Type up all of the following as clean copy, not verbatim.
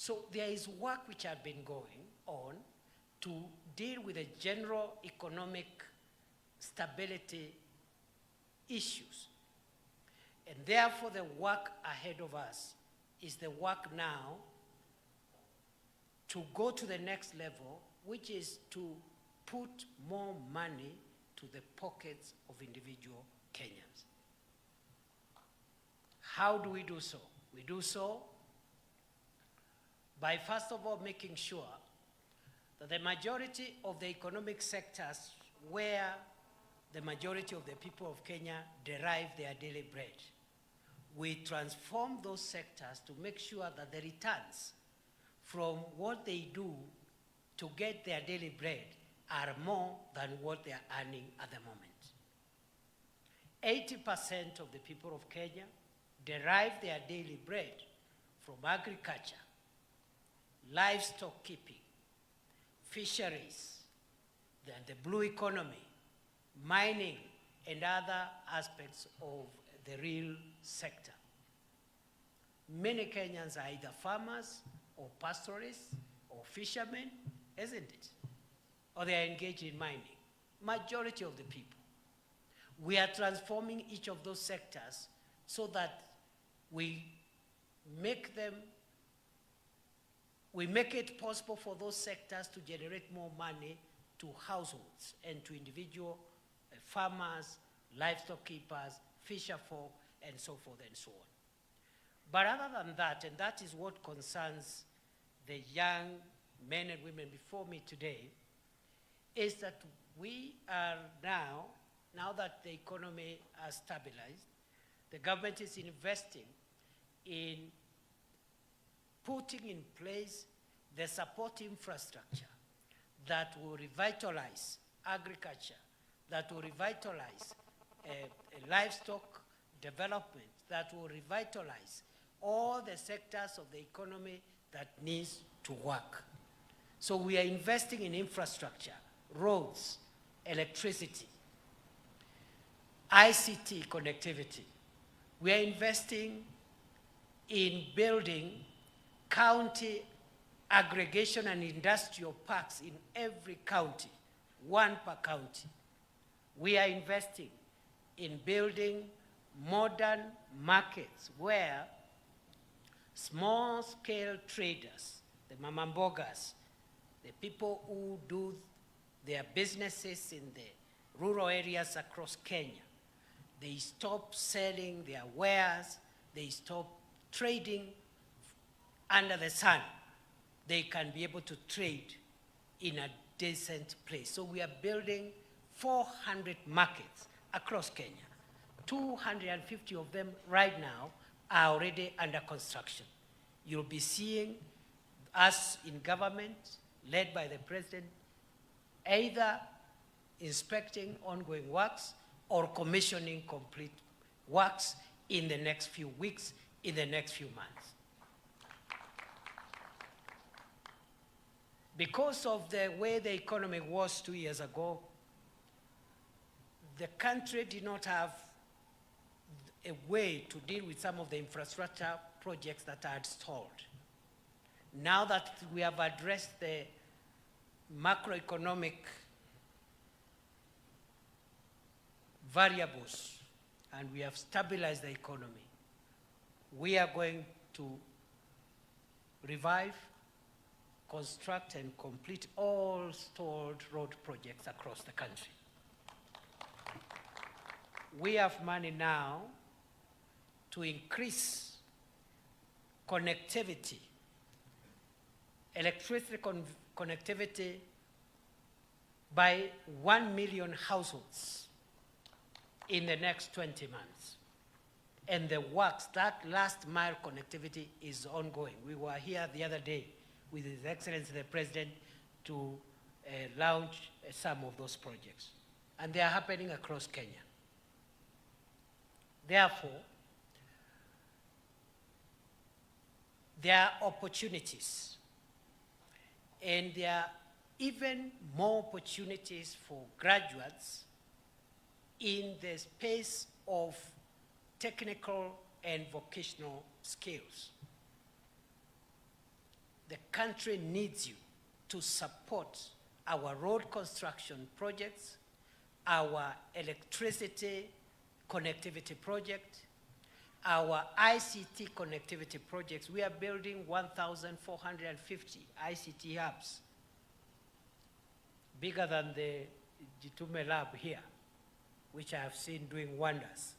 So there is work which has been going on to deal with the general economic stability issues. And therefore the work ahead of us is the work now to go to the next level, which is to put more money to the pockets of individual Kenyans. How do we do so? We do so by, first of all, making sure that the majority of the economic sectors where the majority of the people of Kenya derive their daily bread, we transform those sectors to make sure that the returns from what they do to get their daily bread are more than what they are earning at the moment. 80% of the people of Kenya derive their daily bread from agriculture, livestock keeping, fisheries, the blue economy, mining, and other aspects of the real sector. Many Kenyans are either farmers or pastoralists or fishermen, isn't it? Or they are engaged in mining. Majority of the people. We are transforming each of those sectors so that we make it possible for those sectors to generate more money to households and to individual farmers, livestock keepers, fisher folk, and so forth and so on. But other than that, and that is what concerns the young men and women before me today, is that we are now that the economy has stabilized, the government is investing in putting in place the support infrastructure that will revitalize agriculture, that will revitalize livestock development, that will revitalize all the sectors of the economy that needs to work. So we are investing in infrastructure, roads, electricity, ICT connectivity. We are investing in building county aggregation and industrial parks in every county, one per county. We are investing in building modern markets where small-scale traders, the mamambogas, the people who do their businesses in the rural areas across Kenya, they stop selling their wares, they stop trading under the sun. They can be able to trade in a decent place. So we are building 400 markets across Kenya. 250 of them right now are already under construction. You'll be seeing us in government, led by the president, either inspecting ongoing works or commissioning complete works in the next few weeks, in the next few months. Because of the way the economy was 2 years ago, the country did not have a way to deal with some of the infrastructure projects that are stalled. Now that we have addressed the macroeconomic variables and we have stabilized the economy, we are going to revive, construct, and complete all stalled road projects across the country. We have money now to increase connectivity, electricity connectivity by 1 million households in the next 20 months. And the works, that last mile connectivity is ongoing. We were here the other day with His Excellency the President to launch some of those projects. And they are happening across Kenya. Therefore, there are opportunities, and there are even more opportunities for graduates in the space of technical and vocational skills. country needs you to support our road construction projects, our electricity connectivity project, our ICT connectivity projects. We are building 1,450 ICT hubs, bigger than the Jitume lab here, which I have seen doing wonders.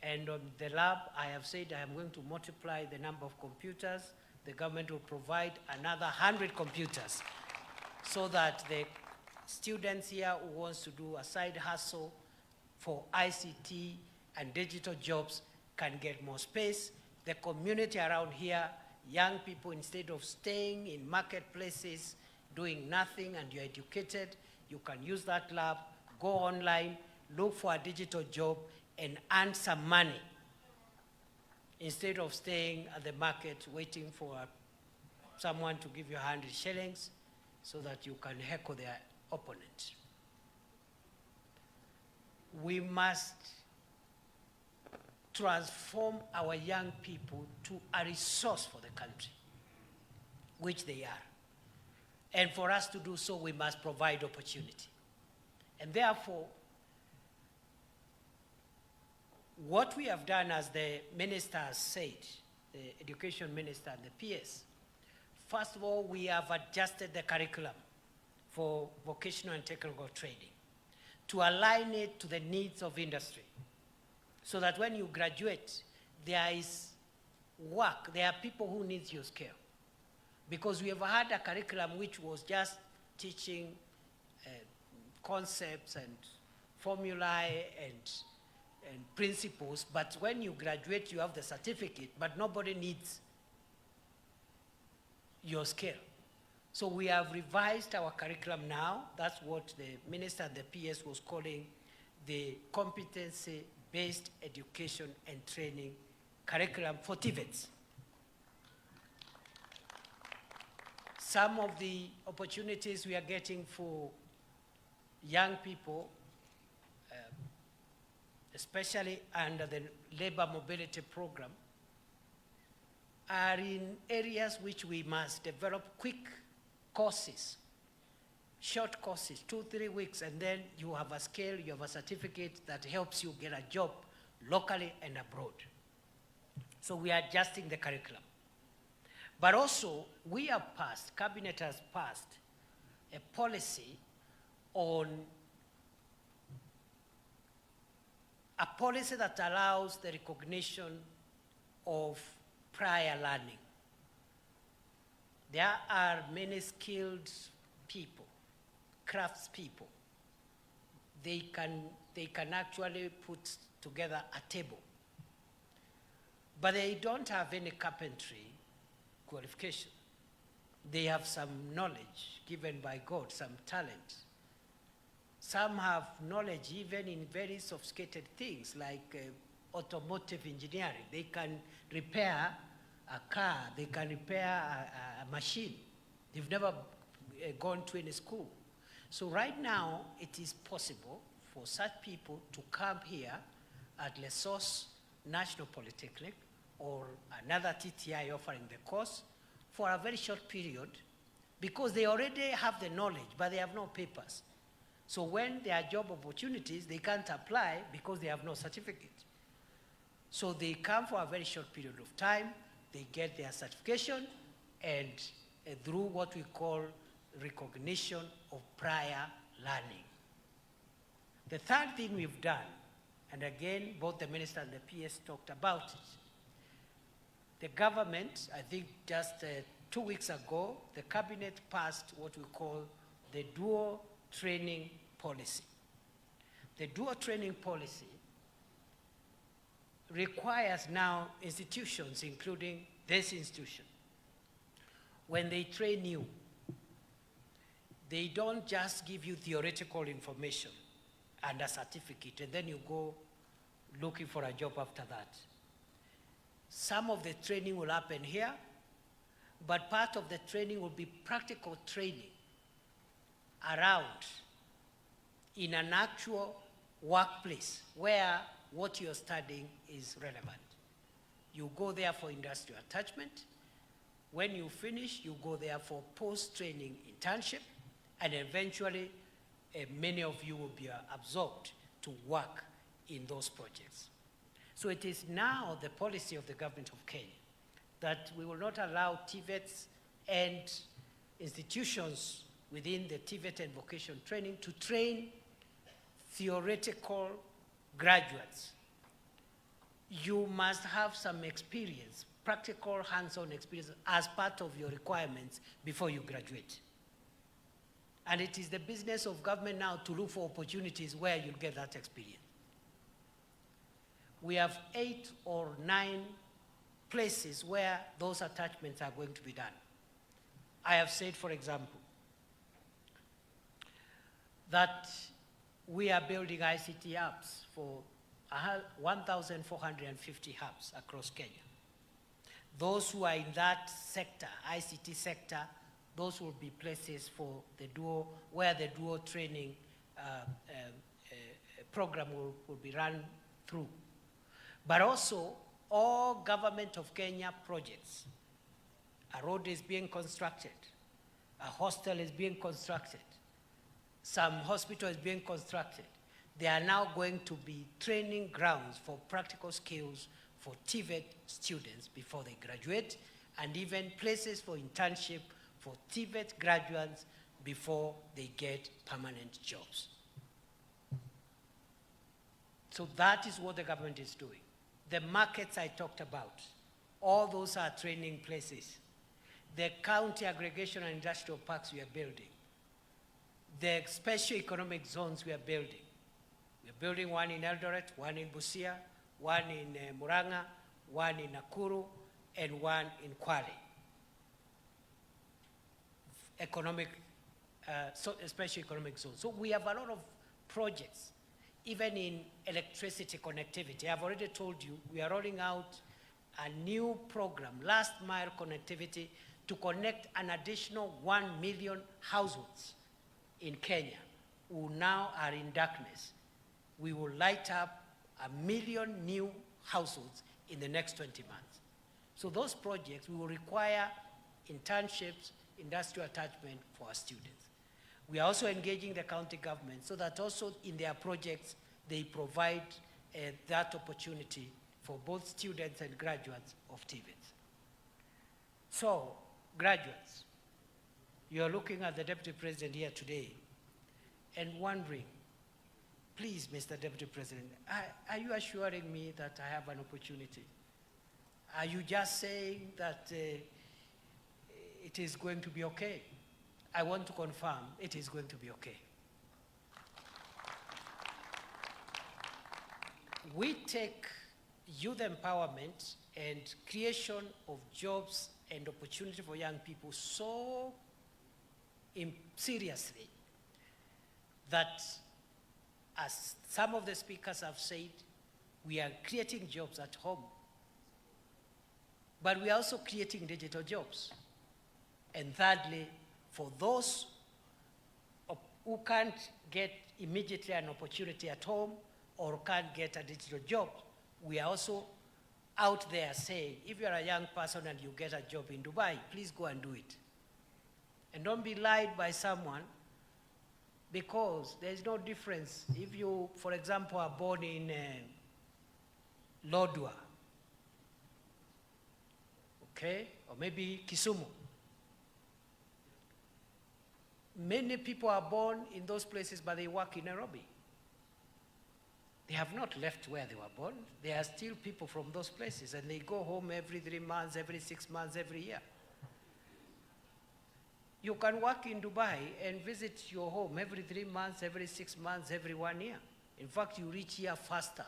And on the lab, I have said I am going to multiply the number of computers. The government will provide another 100 computers so that the students here who wants to do a side hustle for ICT and digital jobs can get more space. The community around here, young people, instead of staying in marketplaces, doing nothing, and you're educated, you can use that lab, go online, look for a digital job, and earn some money instead of staying at the market waiting for someone to give you 100 shillings so that you can heckle their opponent. We must transform our young people to a resource for the country, which they are. And for us to do so, we must provide opportunity. And therefore, what we have done, as the minister has said, the education minister and the PS, first of all, we have adjusted the curriculum for vocational and technical training to align it to the needs of industry, so that when you graduate, there is work, there are people who need your skill. Because we have had a curriculum which was just teaching concepts and formulae and principles, but when you graduate, you have the certificate, but nobody needs your skill. So we have revised our curriculum now. That's what the minister and the PS was calling the competency-based education and training curriculum for TVETs. Some of the opportunities we are getting for young people, especially under the labor mobility program, are in areas which we must develop quick courses, short courses, 2-3 weeks, and then you have a skill, you have a certificate that helps you get a job locally and abroad. So we are adjusting the curriculum. But also, we have passed, Cabinet has passed a policy on a policy that allows the recognition of prior learning. There are many skilled people, crafts people. They can actually put together a table, but they don't have any carpentry qualification. They have some knowledge given by God, some talent. Some have knowledge even in very sophisticated things like automotive engineering. They can repair a car, they can repair a machine. They've never gone to any school. So right now, it is possible for such people to come here at Ollessos National Polytechnic or another TTI offering the course for a very short period, because they already have the knowledge, but they have no papers. So when there are job opportunities, they can't apply because they have no certificate. So they come for a very short period of time, they get their certification, and through what we call recognition of prior learning. The third thing we've done, and again, both the minister and the PS talked about it, the government, I think just 2 weeks ago, the cabinet passed what we call the dual training policy. The dual training policy requires now institutions, including this institution, when they train you, they don't just give you theoretical information and a certificate, and then you go looking for a job after that. Some of the training will happen here, but part of the training will be practical training around in an actual workplace where what you're studying is relevant. You go there for industrial attachment, When you finish, you go there for post-training internship, and eventually many of you will be absorbed to work in those projects. So it is now the policy of the government of Kenya that we will not allow TVETs and institutions within the TVET and vocational training to train theoretical graduates. You must have some experience, practical hands-on experience as part of your requirements before you graduate. And it is the business of government now to look for opportunities where you'll get that experience. We have 8 or 9 places where those attachments are going to be done. I have said, for example, that we are building ICT hubs for 1,450 hubs across Kenya. Those who are in that sector, ICT sector, those will be places for the dual, where the dual training program will be run through. But also, all government of Kenya projects. A road is being constructed, a hostel is being constructed, some hospital is being constructed. They are now going to be training grounds for practical skills for TVET students before they graduate, and even places for internship for TVET graduates before they get permanent jobs. So that is what the government is doing. The markets I talked about, all those are training places. The county aggregation and industrial parks we are building. The special economic zones we are building. We are building one in Eldoret, one in Busia, one in Muranga, one in Nakuru, and one in Kwale. Special economic zones. So we have a lot of projects, even in electricity connectivity. I've already told you, we are rolling out a new program, last mile connectivity, to connect an additional 1 million households in Kenya who now are in darkness. We will light up 1 million new households in the next 20 months. So those projects, we will require internships, industrial attachment for our students. We are also engaging the county government so that also in their projects, they provide that opportunity for both students and graduates of TVET. So, graduates, you are looking at the Deputy President here today and wondering, please, Mr. Deputy President, are you assuring me that I have an opportunity? Are you just saying that it is going to be okay? I want to confirm it is going to be okay. We take youth empowerment and creation of jobs and opportunity for young people so seriously that, as some of the speakers have said, we are creating jobs at home, but we are also creating digital jobs. And thirdly, for those who can't get immediately an opportunity at home or can't get a digital job, we are also out there saying, if you're a young person and you get a job in Dubai, please go and do it. And don't be lied by someone, because there's no difference. If you, for example, are born in Lodwar, okay, or maybe Kisumu. Many people are born in those places, but they work in Nairobi. They have not left where they were born. They are still people from those places, and they go home every 3 months, every 6 months, every year. You can work in Dubai and visit your home every 3 months, every 6 months, every 1 year. In fact, you reach here faster.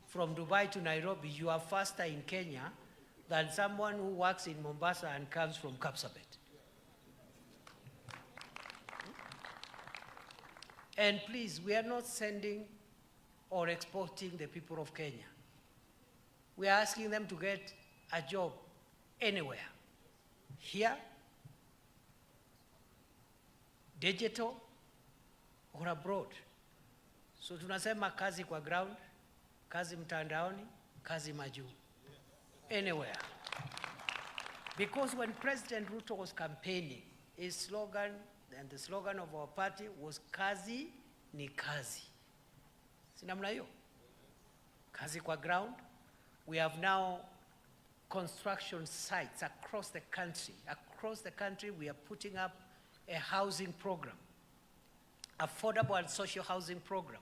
From Dubai to Nairobi, you are faster in Kenya than someone who works in Mombasa and comes from Kapsabet. And please, we are not sending or exporting the people of Kenya. We are asking them to get a job anywhere, here, digital, or abroad. So tunasema kazi kwa ground, kazi mtandaoni, kazi majuu, anywhere. Because when President Ruto was campaigning, his slogan, and the slogan of our party was kazi ni kazi. Si namna hiyo? Kazi kwa ground. We have now construction sites across the country. Across the country, we are putting up a housing program, affordable and social housing program.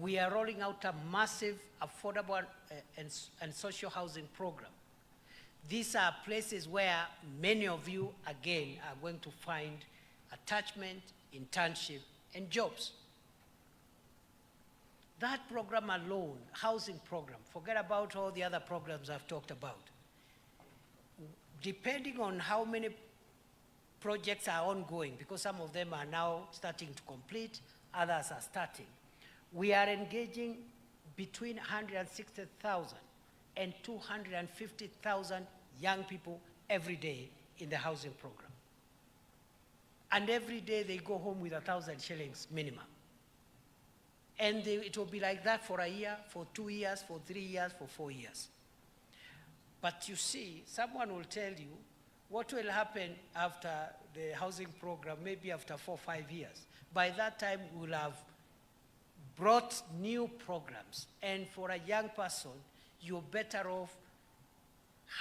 We are rolling out a massive affordable and social housing program. These are places where many of you, again, are going to find attachment, internship, and jobs. That program alone, housing program, forget about all the other programs I've talked about. Depending on how many projects are ongoing, because some of them are now starting to complete, others are starting, we are engaging between 160,000 and 250,000 young people every day in the housing program. And every day they go home with 1,000 shillings minimum. And it will be like that for a year, for 2 years, for 3 years, for 4 years. But you see, someone will tell you what will happen after the housing program, maybe after 4 or 5 years. By that time, we'll have brought new programs. And for a young person, you're better off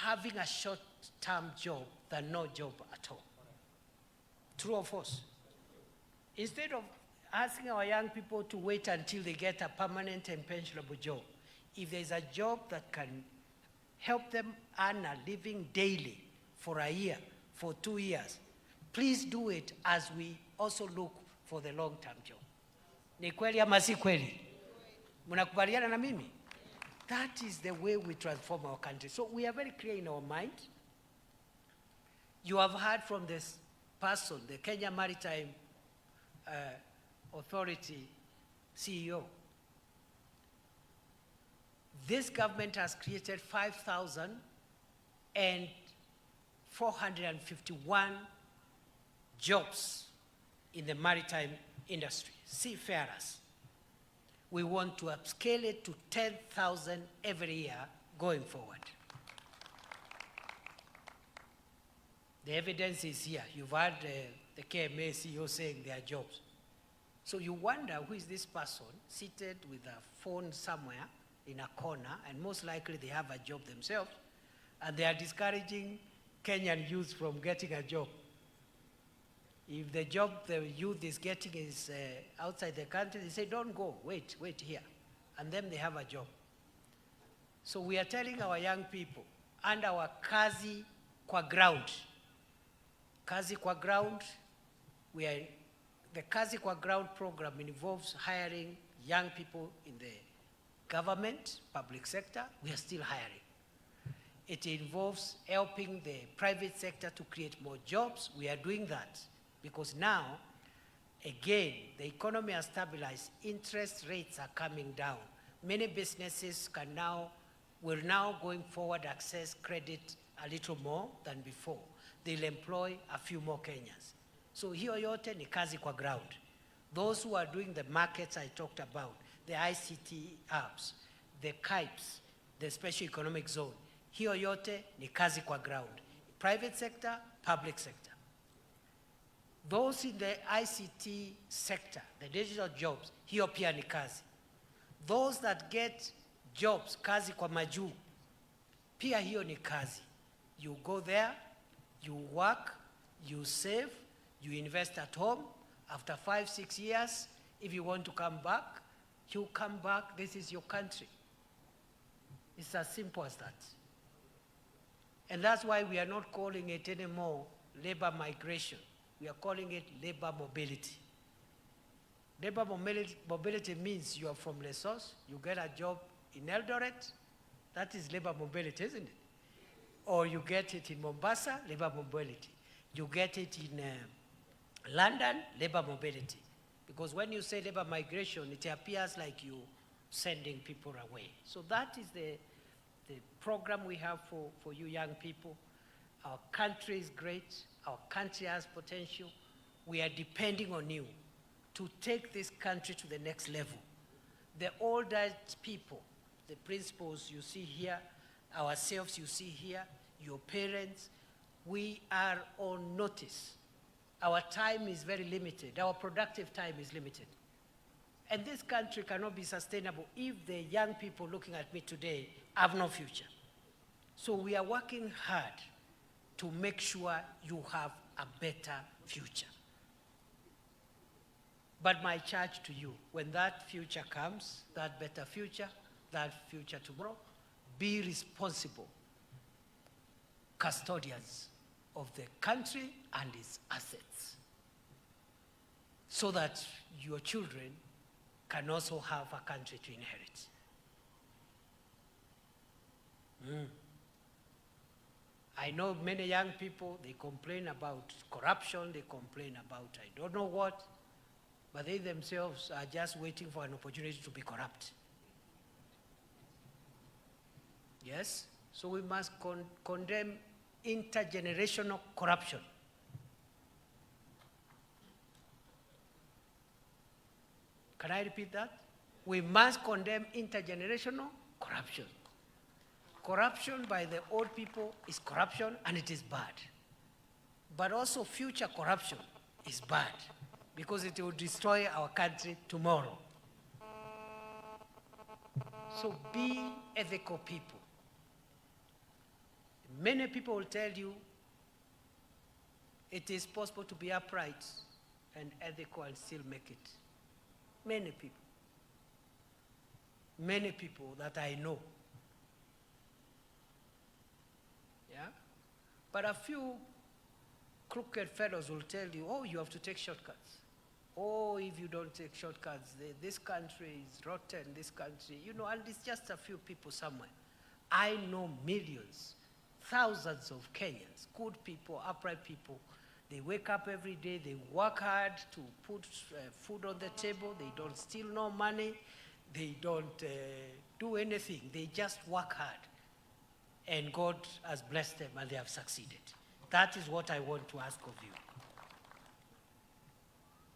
having a short-term job than no job at all. True or false? Instead of asking our young people to wait until they get a permanent and pensionable job, if there's a job that can help them earn a living daily for a year, for 2 years, please do it as we also look for the long-term job. Ni kweli ama si kweli? Mnakubaliana na mimi? That is the way we transform our country. So we are very clear in our mind. You have heard from this person, the Kenya Maritime Authority CEO. This government has created 5,451 jobs in the maritime industry, seafarers. We want to upscale it to 10,000 every year going forward. The evidence is here. You've heard the KMA CEO saying their jobs. So you wonder who is this person seated with a phone somewhere in a corner, and most likely they have a job themselves, and they are discouraging Kenyan youth from getting a job. If the job the youth is getting is outside the country, they say, don't go, wait here. And then they have a job. So we are telling our young people, and our kazi kwa ground. Kazi kwa ground, the Kazi kwa Ground program involves hiring young people in the government, public sector. We are still hiring. It involves helping the private sector to create more jobs. We are doing that because now, again, the economy has stabilized. Interest rates are coming down. Many businesses will now going forward access credit a little more than before. They'll employ a few more Kenyans. So hiyo yote ni kazi kwa ground. Those who are doing the markets I talked about, the ICT hubs, the KIPES, the special economic zone, hiyo yote ni kazi kwa ground. Private sector, public sector. Those in the ICT sector, the digital jobs, hiyo pia ni kazi. Those that get jobs, kazi kwa majuu, pia hiyo ni kazi. You go there, you work, you save, you invest at home. After 5, 6 years, if you want to come back, you come back. This is your country. It's as simple as that. And that's why we are not calling it anymore labor migration. We are calling it labor mobility. Labor mobility means you are from Ollessos, you get a job in Eldoret, that is labor mobility, isn't it? Or you get it in Mombasa, labor mobility. You get it in London, labor mobility. Because when you say labor migration, it appears like you sending people away. So that is the program we have for you young people. Our country is great. Our country has potential. We are depending on you to take this country to the next level. The older people, the principals you see here, ourselves you see here, your parents, we are on notice. Our time is very limited. Our productive time is limited. And this country cannot be sustainable if the young people looking at me today have no future. So we are working hard to make sure you have a better future. But my charge to you, when that future comes, that better future, that future tomorrow, be responsible custodians of the country and its assets, so that your children can also have a country to inherit. I know many young people, they complain about corruption, they complain about I don't know what, but they themselves are just waiting for an opportunity to be corrupt. Yes? So we must condemn intergenerational corruption. Can I repeat that? We must condemn intergenerational corruption. Corruption by the old people is corruption, and it is bad. But also future corruption is bad, because it will destroy our country tomorrow. So be ethical people. Many people will tell you it is possible to be upright and ethical and still make it. Many people. Many people that I know. Yeah? But a few crooked fellows will tell you, oh, you have to take shortcuts. Oh, if you don't take shortcuts, this country is rotten, this country, you know, and it's just a few people somewhere. I know millions, thousands of Kenyans, good people, upright people. They wake up every day, they work hard to put food on the table, they don't steal no money, they don't do anything, they just work hard. And God has blessed them and they have succeeded. That is what I want to ask of you.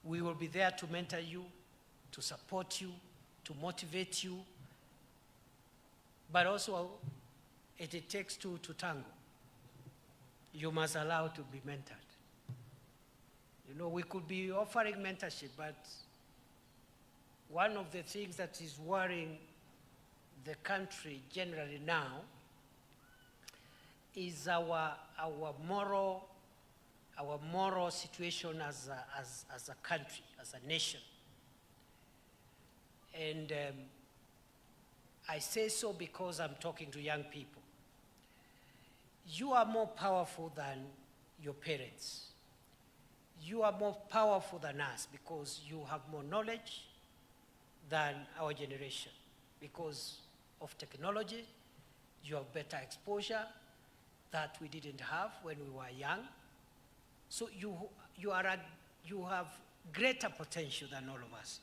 We will be there to mentor you, to support you, to motivate you, but also it takes two to tango. You must allow to be mentored. You know, we could be offering mentorship, but one of the things that is worrying the country generally now is our moral situation as a country, as a nation. And I say so because I'm talking to young people. You are more powerful than your parents. You are more powerful than us because you have more knowledge than our generation. Because of technology, you have better exposure that we didn't have when we were young. So you have greater potential than all of us.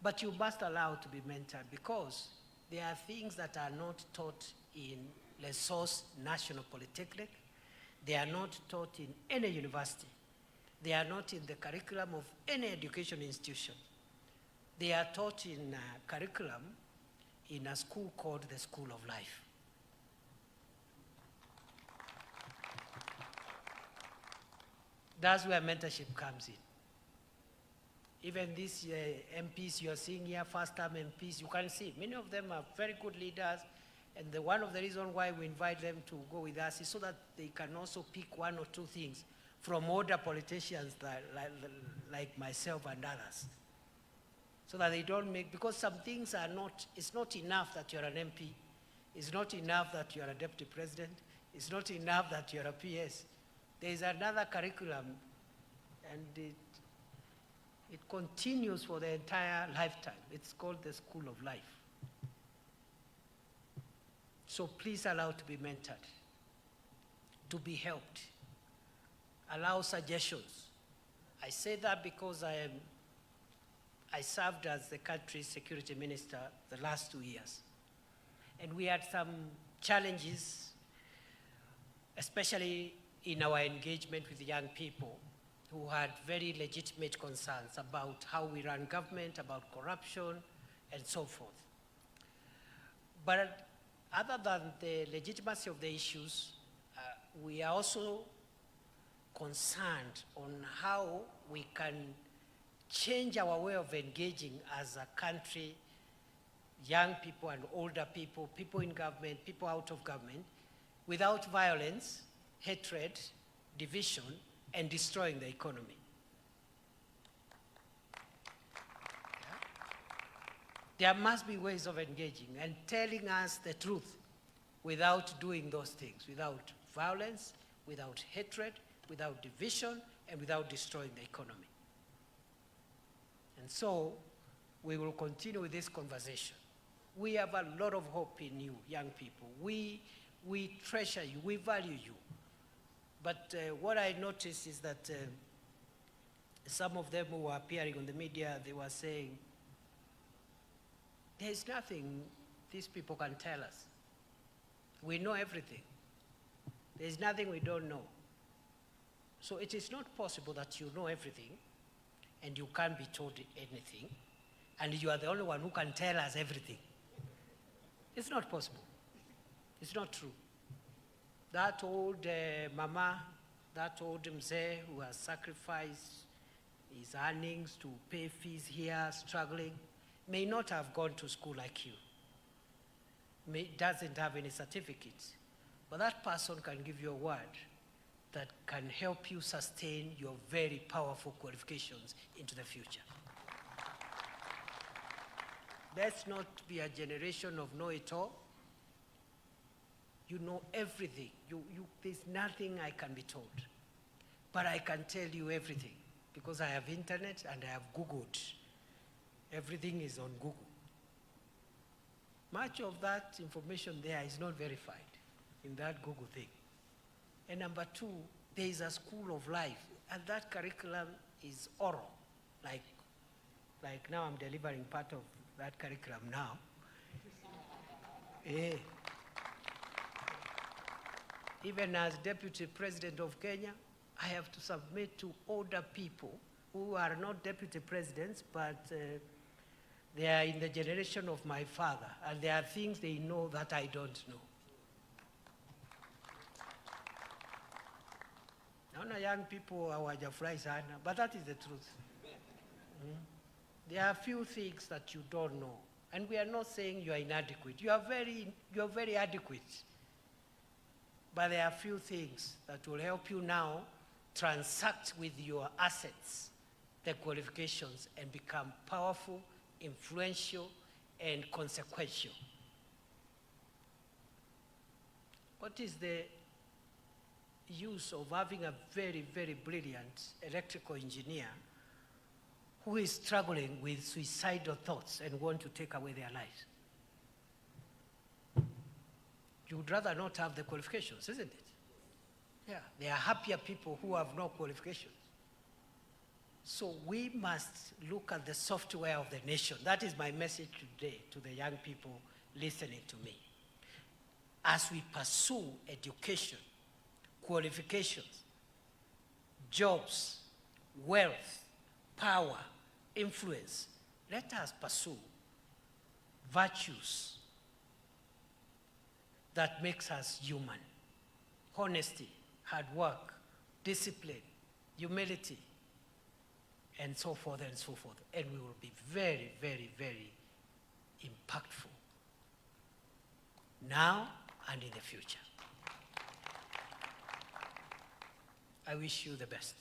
But you must allow to be mentored, because there are things that are not taught in Ollessos National Polytechnic. They are not taught in any university. They are not in the curriculum of any education institution. They are taught in a curriculum in a school called the School of Life. That's where mentorship comes in. Even these MPs you are seeing here, first-time MPs, you can see many of them are very good leaders, and one of the reasons why we invite them to go with us is so that they can also pick one or two things from older politicians like myself and others, so that they don't make, because some things are not, it's not enough that you're an MP, it's not enough that you're a deputy president, it's not enough that you're a PS. There is another curriculum, and it continues for the entire lifetime. It's called the School of Life. So please allow to be mentored, to be helped. Allow suggestions. I say that because I served as the country's security minister the last 2 years. And we had some challenges, especially in our engagement with young people who had very legitimate concerns about how we run government, about corruption, and so forth. But other than the legitimacy of the issues, we are also concerned on how we can change our way of engaging as a country, young people and older people, people in government, people out of government, without violence, hatred, division, and destroying the economy. There must be ways of engaging and telling us the truth without doing those things, without violence, without hatred, without division, and without destroying the economy. And so, we will continue with this conversation. We have a lot of hope in you, young people. We treasure you, we value you. But what I noticed is that some of them who were appearing on the media, they were saying, there's nothing these people can tell us. We know everything. There's nothing we don't know. So it is not possible that you know everything and you can't be told anything, and you are the only one who can tell us everything. It's not possible. It's not true. That old mama, that old mzee who has sacrificed his earnings to pay fees here, struggling, may not have gone to school like you, doesn't have any certificates, but that person can give you a word that can help you sustain your very powerful qualifications into the future. Let's not be a generation of know-it-all. You know everything. There's nothing I can be told, but I can tell you everything because I have internet and I have Googled. Everything is on Google. Much of that information there is not verified in that Google thing. And number two, there is a school of life, and that curriculum is oral. Like now I'm delivering part of that curriculum now. Even as Deputy President of Kenya, I have to submit to older people who are not deputy presidents, but they are in the generation of my father, and there are things they know that I don't know. Naona young people hawajafurahi sana, but that is the truth. There are few things that you don't know, and we are not saying you are inadequate. You are very adequate. But there are few things that will help you now transact with your assets, the qualifications, and become powerful, influential, and consequential. What is the use of having a very, very brilliant electrical engineer who is struggling with suicidal thoughts and want to take away their lives? You would rather not have the qualifications, isn't it? Yeah, there are happier people who have no qualifications. So we must look at the software of the nation. That is my message today to the young people listening to me. As we pursue education, qualifications, jobs, wealth, power, influence, let us pursue virtues that makes us human. Honesty, hard work, discipline, humility, and so forth and so forth. And we will be very, very, very impactful now and in the future. I wish you the best.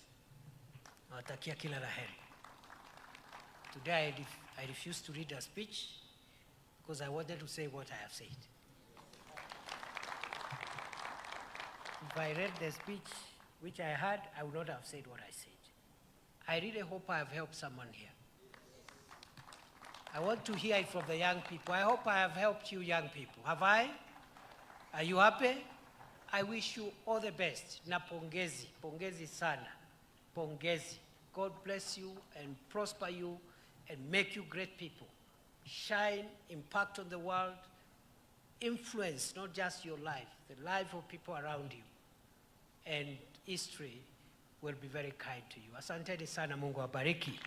Nawatakia kila la heri. Today I refused to read a speech because I wanted to say what I have said. If I read the speech which I had, I would not have said what I said. I really hope I have helped someone here. I want to hear it from the young people. I hope I have helped you young people. Have I? Are you happy? I wish you all the best. Na pongezi, pongezi sana. Pongezi. God bless you and prosper you and make you great people. Shine, impact on the world, influence not just your life, the life of people around you. And history will be very kind to you. Asanteni sana, Mungu awabariki.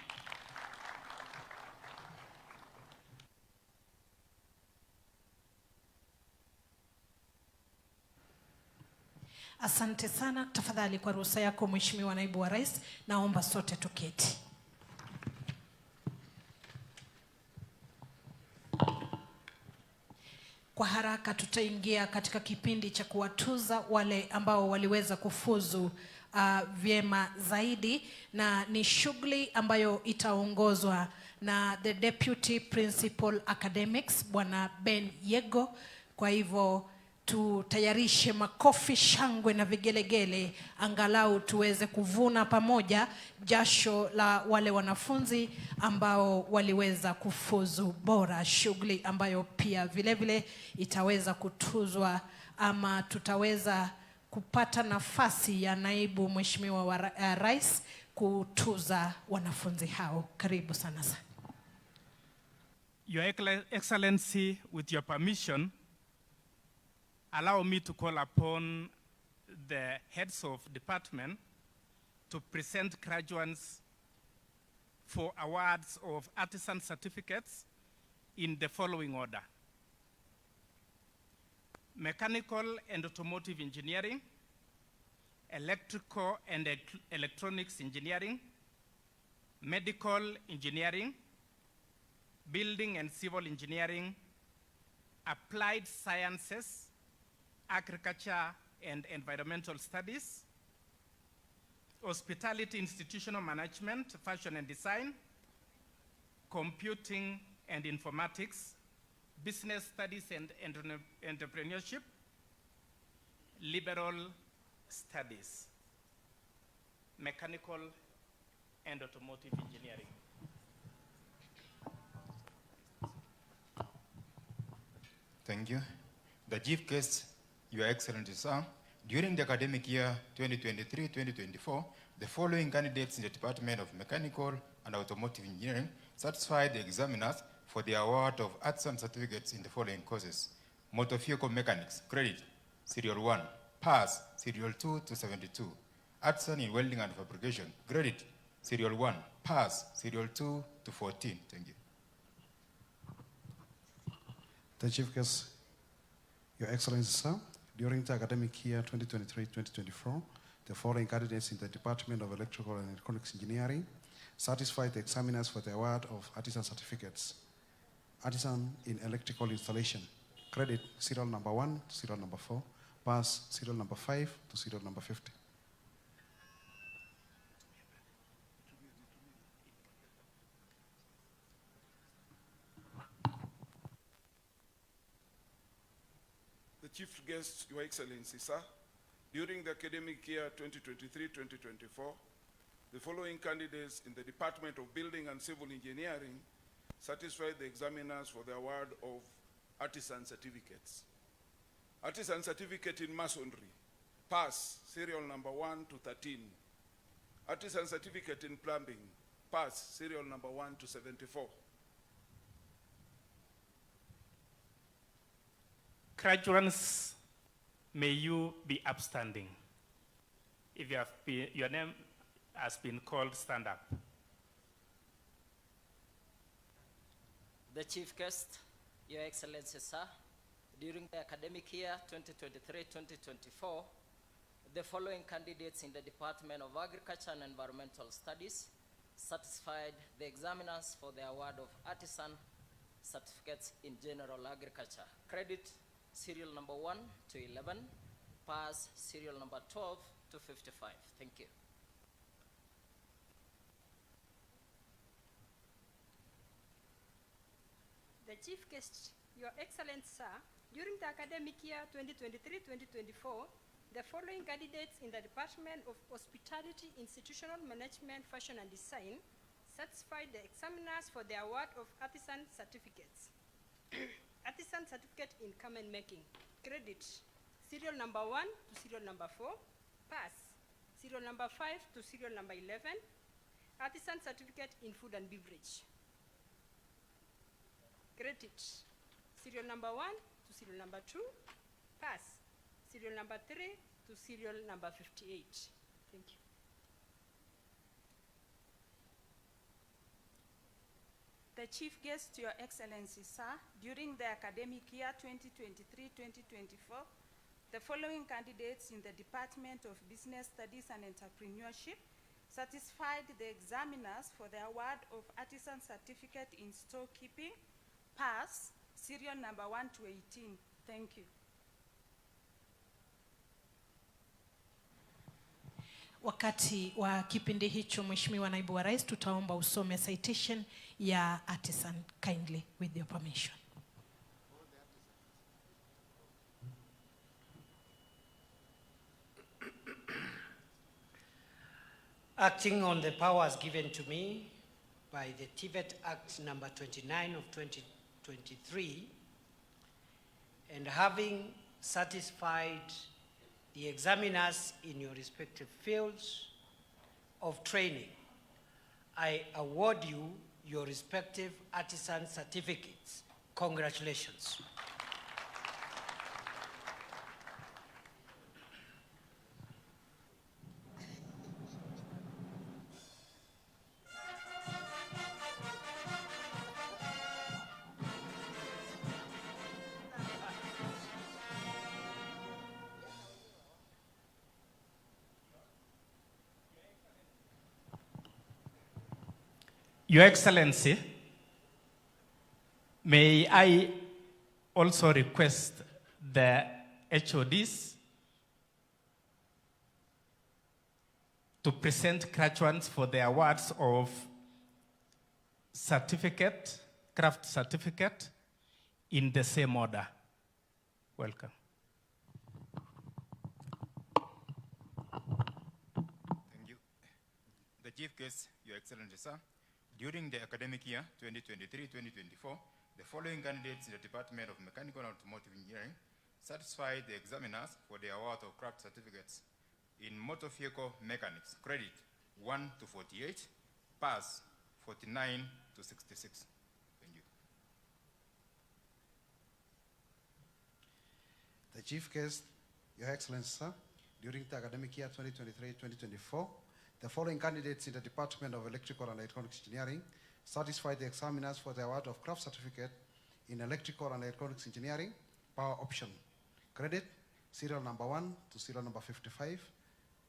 Asante. Asante sana. Tafadhali kwa ruhusa yako Mheshimiwa Naibu wa Rais, naomba sote tuketi. Kwa haraka tutaingia katika kipindi cha kuwatuza wale ambao waliweza kufuzu vyema zaidi, na ni shughuli ambayo itaongozwa na the Deputy Principal Academics Bwana Ben Yego. Kwa hivyo tutayarishe makofi, shangwe na vigelegele, angalau tuweze kuvuna pamoja jasho la wale wanafunzi ambao waliweza kufuzu bora, shughuli ambayo pia vile vile itaweza kutuzwa, ama tutaweza kupata nafasi ya naibu Mheshimiwa wa Rais kutuza wanafunzi hao. Karibu sana sana. Your Excellency, with your permission, allow me to call upon the heads of department to present graduates for awards of artisan certificates in the following order: mechanical and automotive engineering, electrical and electronics engineering, medical engineering, building and civil engineering, applied sciences, agriculture and environmental studies, hospitality institutional management, fashion and design, computing and informatics, business studies and entrepreneurship, liberal studies, mechanical and automotive engineering. Thank you. The chief guest, Your Excellency, sir, during the academic year 2023-2024, the following candidates in the Department of Mechanical and Automotive Engineering satisfied the examiners for the award of artisan certificates in the following courses: motor vehicle mechanics, credit, serial 1, pass, serial 2 to 72. Artisan in welding and fabrication, credit, serial 1, pass, serial 2 to 14. Thank you. The Chief Guest, Your Excellency, sir, during the academic year 2023-2024, the following candidates in the Department of Electrical and Electronics Engineering satisfied the examiners for the award of artisan certificates: artisan in electrical installation, credit serial number 1 to serial number 4, pass serial number 5 to serial number 50. The Chief Guest, Your Excellency, sir, during the academic year 2023-2024, the following candidates in the Department of Building and Civil Engineering satisfied the examiners for the award of artisan certificates: artisan certificate in masonry, pass, serial number 1 to 13. Artisan certificate in plumbing, pass, serial number 1 to 74. Graduates, may you be upstanding. If you have been, your name has been called, stand up. The Chief Guest, Your Excellency, sir, during the academic year 2023-2024, the following candidates in the Department of Agriculture and Environmental Studies satisfied the examiners for the award of artisan certificates in general agriculture: credit, serial number 1 to 11, pass, serial number 12 to 55. Thank you. The Chief Guest, Your Excellency, sir, during the academic year 2023-2024, the following candidates in the Department of Hospitality, Institutional Management, Fashion and Design satisfied the examiners for the award of artisan certificates. Artisan certificate in garment making, credit, serial number 1 to serial number 4, pass, serial number 5 to serial number 11, artisan certificate in food and beverage, credit, serial number 1 to serial number 2, pass, serial number 3 to serial number 58. Thank you. The Chief Guest, Your Excellency, sir, during the academic year 2023-2024, the following candidates in the Department of Business Studies and Entrepreneurship satisfied the examiners for the award of Artisan Certificate in Storekeeping, pass, serial number 1 to 18. Thank you. Wakati wa kipindi hicho, Mheshimiwa Naibu wa Rais, tutaomba usome citation ya artisan kindly with your permission. Acting on the powers given to me by the TVET Act number 29 of 2023, and having satisfied the examiners in your respective fields of training, I award you your respective artisan certificates. Congratulations. Your Excellency, may I also request the HODs to present graduates for the awards of certificate, craft certificate, in the same order. Welcome. Thank you. The Chief Guest, Your Excellency, sir. During the academic year 2023-2024, the following candidates in the Department of Mechanical and Automotive Engineering satisfied the examiners for the award of craft certificates in motor vehicle mechanics, credit 1 to 48, pass 49 to 66. Thank you. The Chief Guest, Your Excellency, sir, during the academic year 2023-2024, the following candidates in the Department of Electrical and Electronics Engineering satisfied the examiners for the award of craft certificate in Electrical and Electronics Engineering, power option, credit, serial number 1 to serial number 55,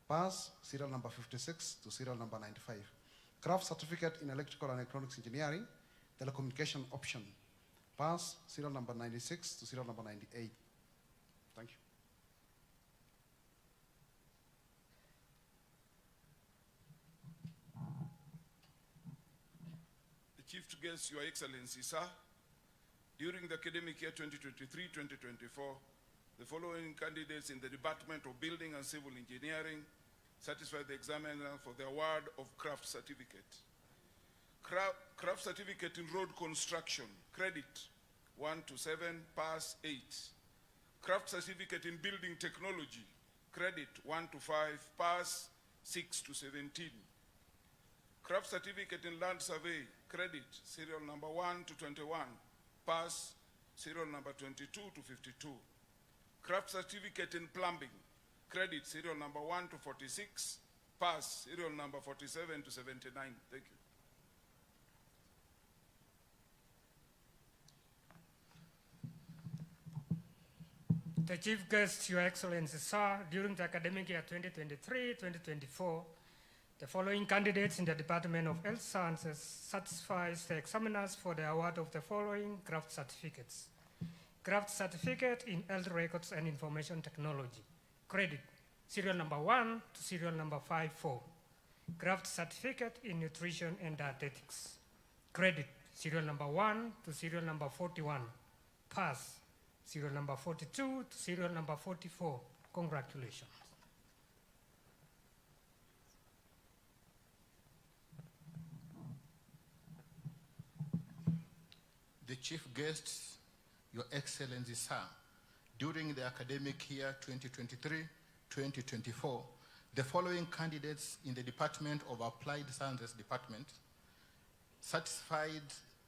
pass, serial number 56 to serial number 95. Craft certificate in Electrical and Electronics Engineering, telecommunication option, pass, serial number 96 to serial number 98. Thank you. Chief Guest, Your Excellency, sir, during the academic year 2023-2024, the following candidates in the Department of Building and Civil Engineering satisfied the examiner for the award of craft certificate. Craft certificate in road construction, credit 1 to 7, pass 8. Craft certificate in building technology, credit 1 to 5, pass 6 to 17. Craft certificate in land survey, credit, serial number 1 to 21, pass, serial number 22 to 52. Craft certificate in plumbing, credit, serial number 1 to 46, pass, serial number 47 to 79. Thank you. The Chief Guest, Your Excellency, sir, during the academic year 2023-2024, the following candidates in the Department of Health Sciences satisfies the examiners for the award of the following craft certificates. Craft certificate in health records and information technology, credit, serial number 1 to serial number 54. Craft certificate in nutrition and dietetics, credit, serial number 1 to serial number 41. Pass, serial number 42 to serial number 44. Congratulations. The Chief Guests, Your Excellency, sir, during the academic year 2023-2024, the following candidates in the Department of Applied Sciences Department satisfied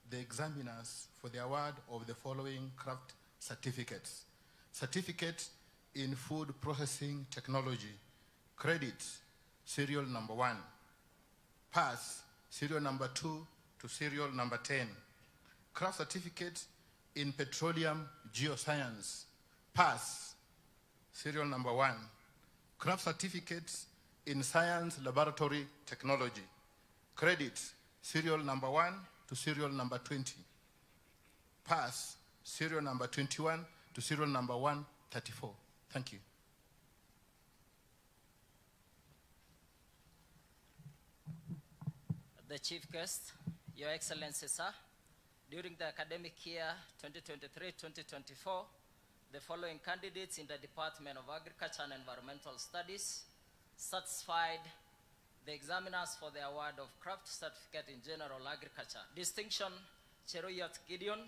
the examiners for the award of the following craft certificates. Certificate in food processing technology, credit, serial number 1. Pass, serial number 2 to serial number 10. Craft certificate in petroleum geoscience, pass, serial number 1. Craft certificates in science laboratory technology. Credits, serial number 1 to serial number 20. Pass, serial number 21 to serial number 134. Thank you. The Chief Guest, Your Excellency, sir, during the academic year 2023-2024, the following candidates in the Department of Agriculture and Environmental Studies satisfied the examiners for the award of craft certificate in general agriculture. Distinction, Cheruiyot Gideon,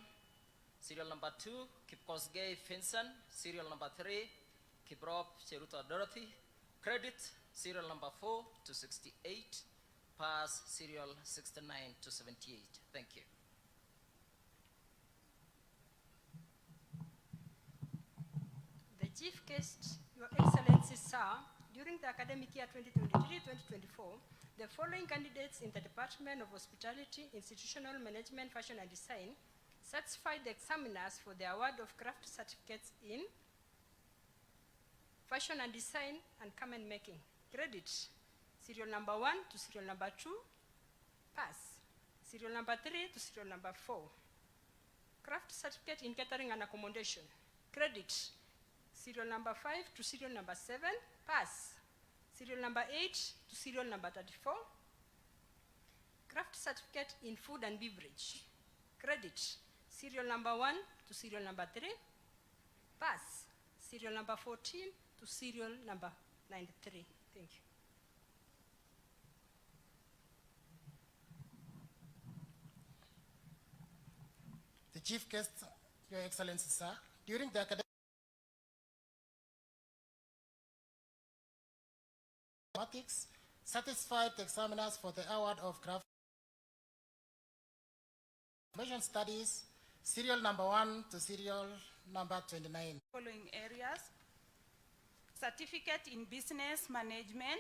serial number 2, Kipkosgei Vincent, serial number 3, Kiprop Cheruto Dorothy. Credit, serial number 4 to 68. Pass, serial 69 to 78. Thank you. The Chief Guest, Your Excellency, sir, during the academic year 2023-2024, the following candidates in the Department of Hospitality, Institutional Management, Fashion and Design satisfied the examiners for the award of craft certificates in fashion and design and garment making. Credit, serial number 1 to serial number 2. Pass, serial number 3 to serial number 4. Craft certificate in catering and accommodation. Credit, serial number 5 to serial number 7. Pass, serial number 8 to serial number 34. Craft certificate in food and beverage. Credit, serial number 1 to serial number 3. Pass, serial number 14 to serial number 93. Thank you. The Chief Guest, Your Excellency, sir, during the academic mathematics, satisfied the examiners for the award of craft information studies, serial number 1 to serial number 29. Following areas: certificate in business management,